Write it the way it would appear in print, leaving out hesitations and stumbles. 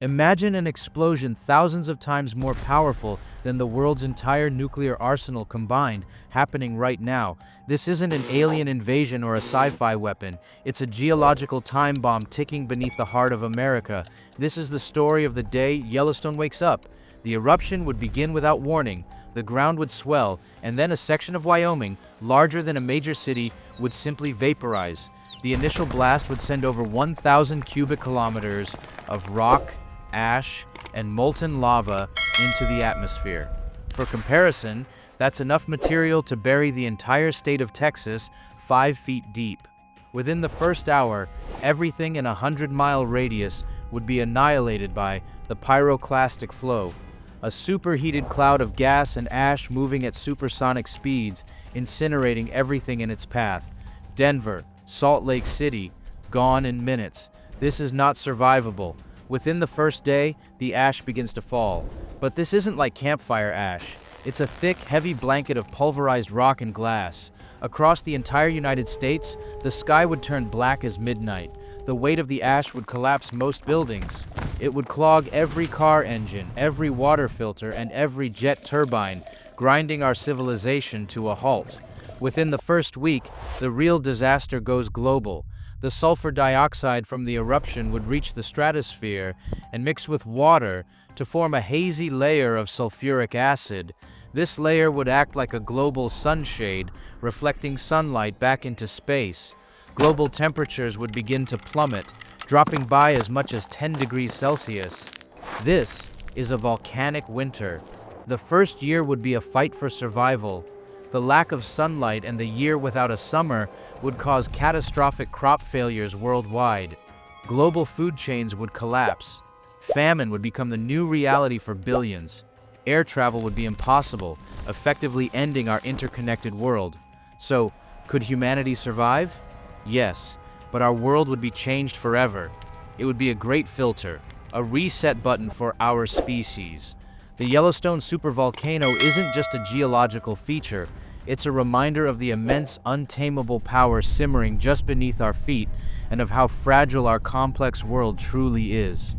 Imagine an explosion thousands of times more powerful than the world's entire nuclear arsenal combined, happening right now. This isn't an alien invasion or a sci-fi weapon. It's a geological time bomb ticking beneath the heart of America. This is the story of the day Yellowstone wakes up. The eruption would begin without warning. The ground would swell, and then a section of Wyoming, larger than a major city, would simply vaporize. The initial blast would send over 1,000 cubic kilometers of rock, ash, and molten lava into the atmosphere. For comparison, that's enough material to bury the entire state of Texas 5 feet deep. Within the first hour, everything in a 100-mile radius would be annihilated by the pyroclastic flow, a superheated cloud of gas and ash moving at supersonic speeds, incinerating everything in its path. Denver, Salt Lake City, gone in minutes. This is not survivable. Within the first day, the ash begins to fall. But this isn't like campfire ash. It's a thick, heavy blanket of pulverized rock and glass. Across the entire United States, the sky would turn black as midnight. The weight of the ash would collapse most buildings. It would clog every car engine, every water filter, and every jet turbine, grinding our civilization to a halt. Within the first week, the real disaster goes global. The sulfur dioxide from the eruption would reach the stratosphere and mix with water to form a hazy layer of sulfuric acid. This layer would act like a global sunshade, reflecting sunlight back into space. Global temperatures would begin to plummet, dropping by as much as 10 degrees Celsius. This is a volcanic winter. The first year would be a fight for survival. The lack of sunlight and the year without a summer would cause catastrophic crop failures worldwide. Global food chains would collapse. Famine would become the new reality for billions. Air travel would be impossible, effectively ending our interconnected world. So, could humanity survive? Yes, but our world would be changed forever. It would be a great filter, a reset button for our species. The Yellowstone Supervolcano isn't just a geological feature, it's a reminder of the immense, untamable power simmering just beneath our feet and of how fragile our complex world truly is.